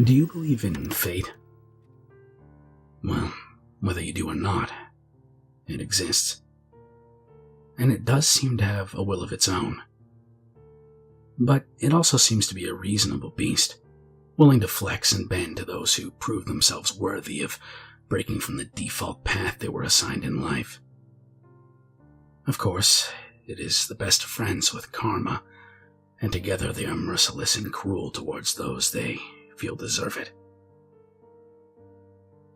Do you believe in fate? Well, whether you do or not, it exists. And it does seem to have a will of its own. But it also seems to be a reasonable beast, willing to flex and bend to those who prove themselves worthy of breaking from the default path they were assigned in life. Of course, it is the best of friends with karma, and together they are merciless and cruel towards those they feel deserve it.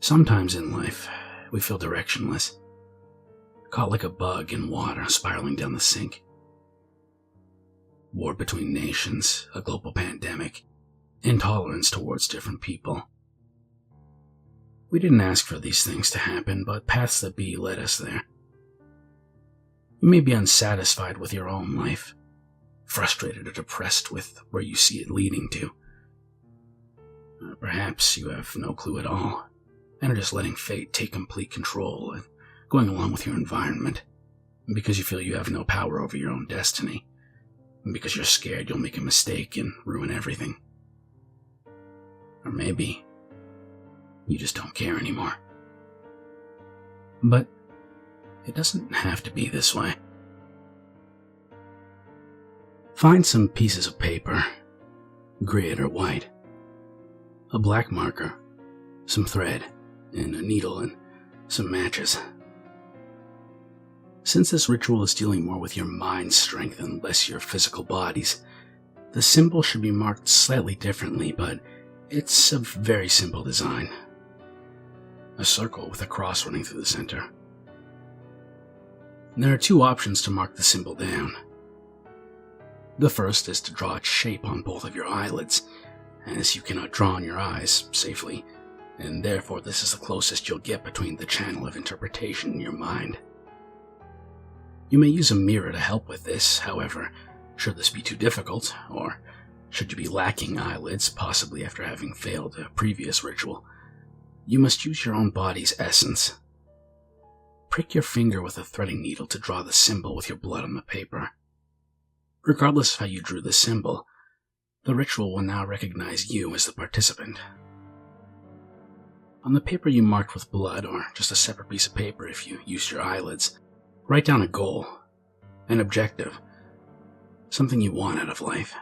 Sometimes in life, we feel directionless, caught like a bug in water spiraling down the sink. War between nations, a global pandemic, intolerance towards different people. We didn't ask for these things to happen, but paths that be led us there. You may be unsatisfied with your own life, frustrated or depressed with where you see it leading to. Perhaps you have no clue at all, and are just letting fate take complete control and going along with your environment, because you feel you have no power over your own destiny, and because you're scared you'll make a mistake and ruin everything. Or maybe you just don't care anymore. But it doesn't have to be this way. Find some pieces of paper, grid or white, a black marker, some thread, and a needle and some matches. Since this ritual is dealing more with your mind's strength and less your physical bodies, the symbol should be marked slightly differently, but it's a very simple design. A circle with a cross running through the center. There are two options to mark the symbol down. The first is to draw its shape on both of your eyelids, as you cannot draw on your eyes safely, and therefore this is the closest you'll get between the channel of interpretation in your mind. You may use a mirror to help with this, however, should this be too difficult, or should you be lacking eyelids, possibly after having failed a previous ritual, you must use your own body's essence. Prick your finger with a threading needle to draw the symbol with your blood on the paper. Regardless of how you drew the symbol, the ritual will now recognize you as the participant. On the paper you marked with blood, or just a separate piece of paper if you used your eyelids, write down a goal, an objective, something you want out of life.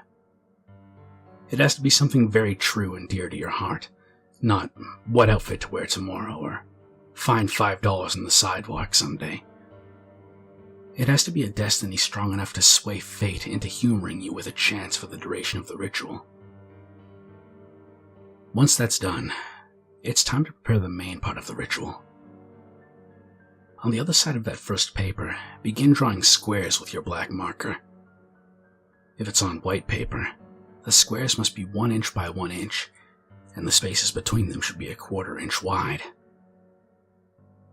It has to be something very true and dear to your heart, not what outfit to wear tomorrow or find $5 on the sidewalk someday. It has to be a destiny strong enough to sway fate into humoring you with a chance for the duration of the ritual. Once that's done, it's time to prepare the main part of the ritual. On the other side of that first paper, begin drawing squares with your black marker. If it's on white paper, the squares must be 1 inch by 1 inch, and the spaces between them should be 1/4 inch wide.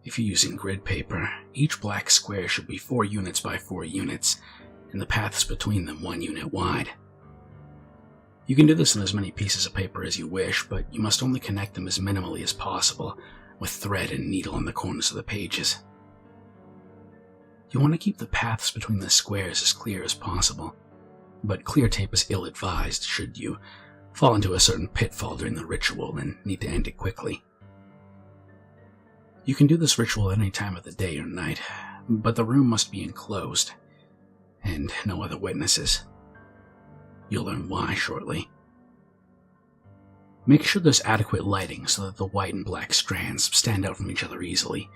If you're using grid paper, each black square should be 4 units by 4 units, and the paths between them 1 unit wide. You can do this on as many pieces of paper as you wish, but you must only connect them as minimally as possible, with thread and needle on the corners of the pages. You want to keep the paths between the squares as clear as possible, but clear tape is ill-advised should you fall into a certain pitfall during the ritual and need to end it quickly. You can do this ritual at any time of the day or night, but the room must be enclosed, and no other witnesses. You'll learn why shortly. Make sure there's adequate lighting so that the white and black strands stand out from each other easily,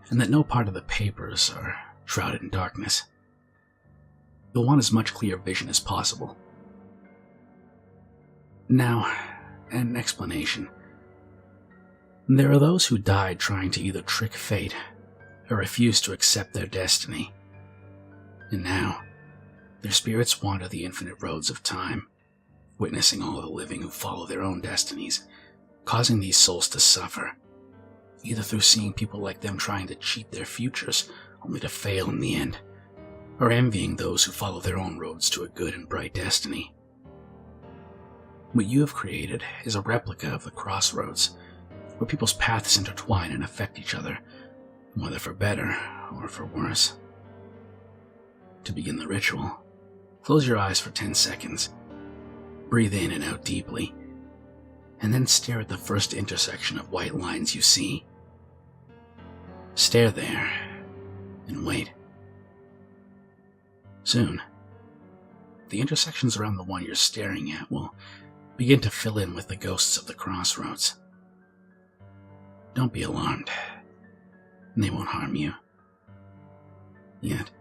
and that no part of the papers are shrouded in darkness. You'll want as much clear vision as possible. Now, an explanation. There are those who died trying to either trick fate or refuse to accept their destiny. And now, their spirits wander the infinite roads of time, witnessing all the living who follow their own destinies, causing these souls to suffer, either through seeing people like them trying to cheat their futures only to fail in the end, or envying those who follow their own roads to a good and bright destiny. What you have created is a replica of the Crossroads, where people's paths intertwine and affect each other, whether for better or for worse. To begin the ritual, close your eyes for 10 seconds, breathe in and out deeply, and then stare at the first intersection of white lines you see. Stare there, and wait. Soon, the intersections around the one you're staring at will begin to fill in with the ghosts of the crossroads. Don't be alarmed. They won't harm you. Yet.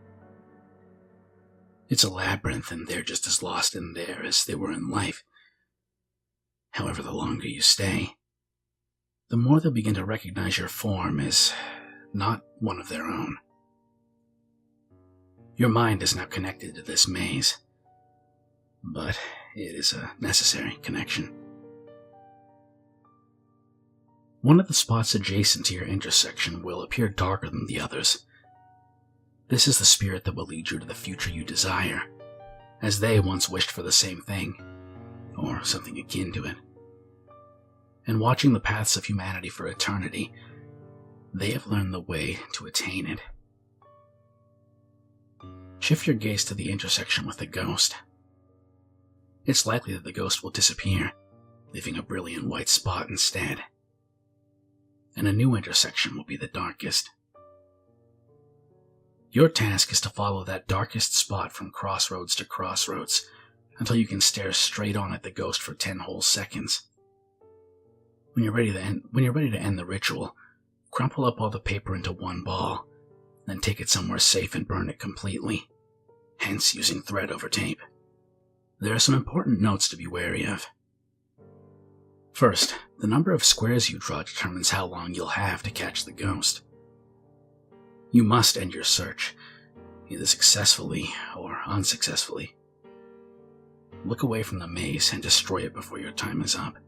It's a labyrinth, and they're just as lost in there as they were in life. However, the longer you stay, the more they'll begin to recognize your form as not one of their own. Your mind is now connected to this maze, but it is a necessary connection. One of the spots adjacent to your intersection will appear darker than the others. This is the spirit that will lead you to the future you desire, as they once wished for the same thing, or something akin to it. And watching the paths of humanity for eternity, they have learned the way to attain it. Shift your gaze to the intersection with the ghost. It's likely that the ghost will disappear, leaving a brilliant white spot instead. And a new intersection will be the darkest. Your task is to follow that darkest spot from crossroads to crossroads until you can stare straight on at the ghost for 10 whole seconds. When you're ready to end the ritual, crumple up all the paper into one ball, then take it somewhere safe and burn it completely, hence using thread over tape. There are some important notes to be wary of. First, the number of squares you draw determines how long you'll have to catch the ghost. You must end your search, either successfully or unsuccessfully. Look away from the maze and destroy it before your time is up.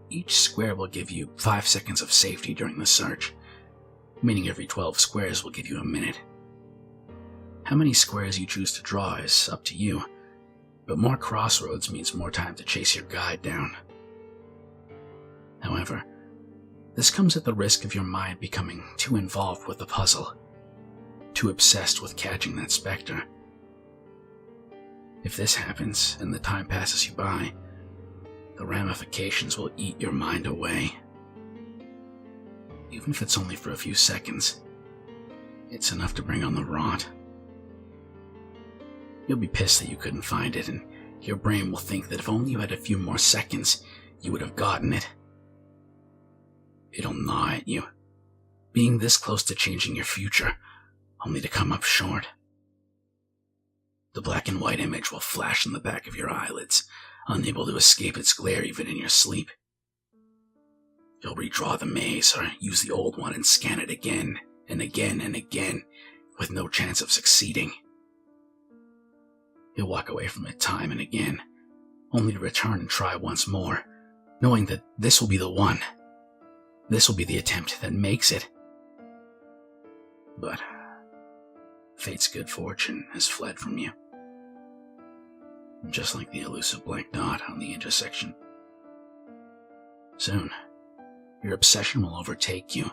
Each square will give you 5 seconds of safety during the search, meaning every 12 squares will give you a minute. How many squares you choose to draw is up to you, but more crossroads means more time to chase your guide down. However, this comes at the risk of your mind becoming too involved with the puzzle, too obsessed with catching that specter. If this happens and the time passes you by, the ramifications will eat your mind away. Even if it's only for a few seconds, it's enough to bring on the rot. You'll be pissed that you couldn't find it, and your brain will think that if only you had a few more seconds, you would have gotten it. It'll gnaw at you, being this close to changing your future, only to come up short. The black and white image will flash in the back of your eyelids, unable to escape its glare even in your sleep. You'll redraw the maze or use the old one and scan it again and again and again, with no chance of succeeding. You'll walk away from it time and again, only to return and try once more, knowing that this will be the one. This will be the attempt that makes it. But fate's good fortune has fled from you, just like the elusive black dot on the intersection. Soon, your obsession will overtake you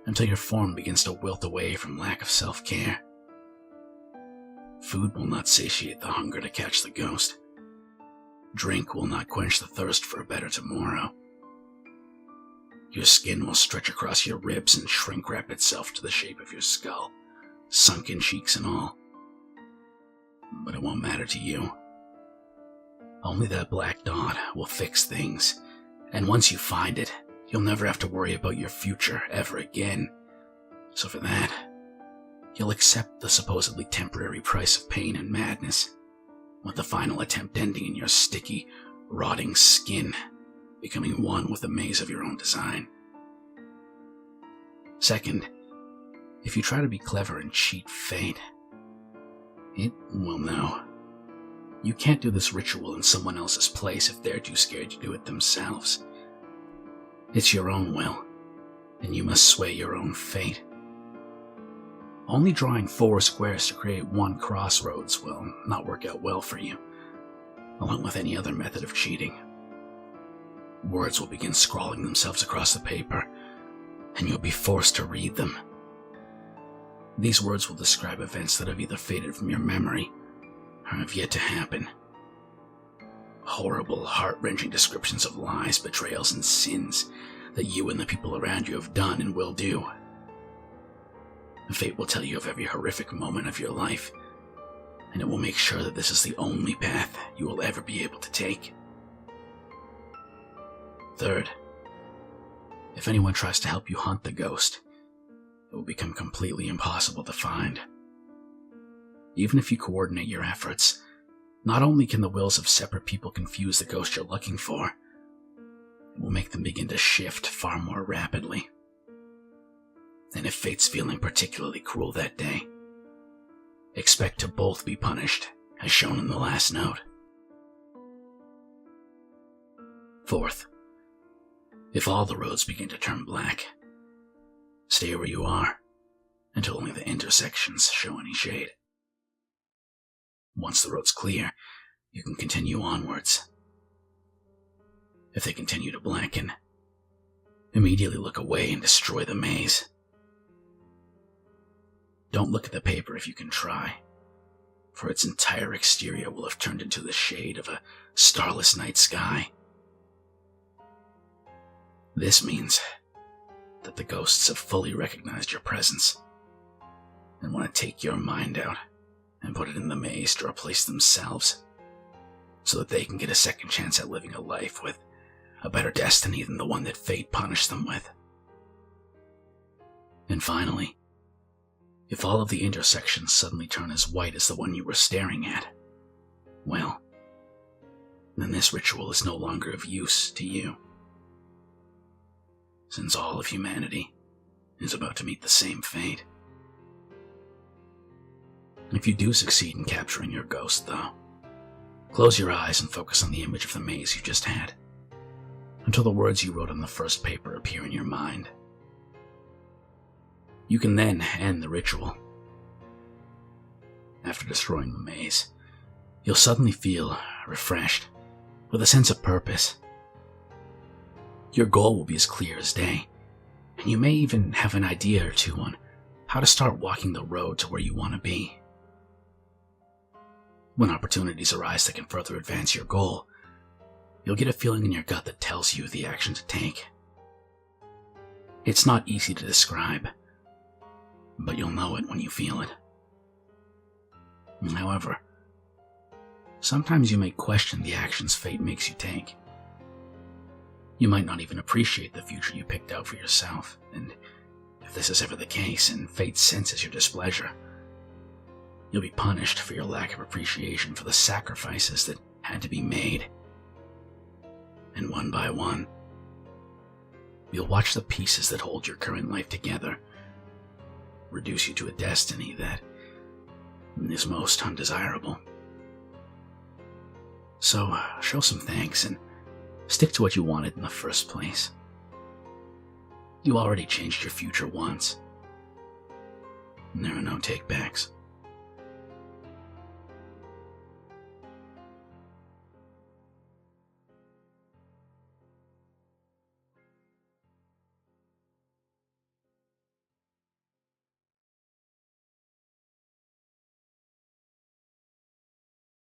until your form begins to wilt away from lack of self-care. Food will not satiate the hunger to catch the ghost. Drink will not quench the thirst for a better tomorrow. Your skin will stretch across your ribs and shrink-wrap itself to the shape of your skull, sunken cheeks and all. But it won't matter to you. Only that black dot will fix things, and once you find it, you'll never have to worry about your future ever again. So for that, you'll accept the supposedly temporary price of pain and madness, with the final attempt ending in your sticky, rotting skin, becoming one with the maze of your own design. Second, if you try to be clever and cheat fate, it will know. You can't do this ritual in someone else's place if they're too scared to do it themselves. It's your own will, and you must sway your own fate. Only drawing 4 squares to create one crossroads will not work out well for you, along with any other method of cheating. Words will begin scrawling themselves across the paper, and you'll be forced to read them. These words will describe events that have either faded from your memory or have yet to happen. horrible, heart-wrenching descriptions of lies, betrayals, and sins that you and the people around you have done and will do. Fate will tell you of every horrific moment of your life, and it will make sure that this is the only path you will ever be able to take. Third, if anyone tries to help you hunt the ghost, it will become completely impossible to find. Even if you coordinate your efforts, not only can the wills of separate people confuse the ghost you're looking for, it will make them begin to shift far more rapidly. And if fate's feeling particularly cruel that day, expect to both be punished, as shown in the last note. Fourth, if all the roads begin to turn black, stay where you are until only the intersections show any shade. Once the road's clear, you can continue onwards. If they continue to blacken, immediately look away and destroy the maze. Don't look at the paper if you can try, for its entire exterior will have turned into the shade of a starless night sky. This means that the ghosts have fully recognized your presence and want to take your mind out and put it in the maze to replace themselves, so that they can get a second chance at living a life with a better destiny than the one that fate punished them with. And finally, if all of the intersections suddenly turn as white as the one you were staring at, well, then this ritual is no longer of use to you, since all of humanity is about to meet the same fate. If you do succeed in capturing your ghost, though, close your eyes and focus on the image of the maze you just had, until the words you wrote on the first paper appear in your mind. You can then end the ritual. After destroying the maze, you'll suddenly feel refreshed, with a sense of purpose. Your goal will be as clear as day, and you may even have an idea or two on how to start walking the road to where you want to be. When opportunities arise that can further advance your goal, you'll get a feeling in your gut that tells you the action to take. It's not easy to describe, but you'll know it when you feel it. However, sometimes you may question the actions fate makes you take. You might not even appreciate the future you picked out for yourself, and if this is ever the case and fate senses your displeasure, you'll be punished for your lack of appreciation for the sacrifices that had to be made. And one by one, you'll watch the pieces that hold your current life together reduce you to a destiny that is most undesirable. So, show some thanks and stick to what you wanted in the first place. You already changed your future once, and there are no take-backs.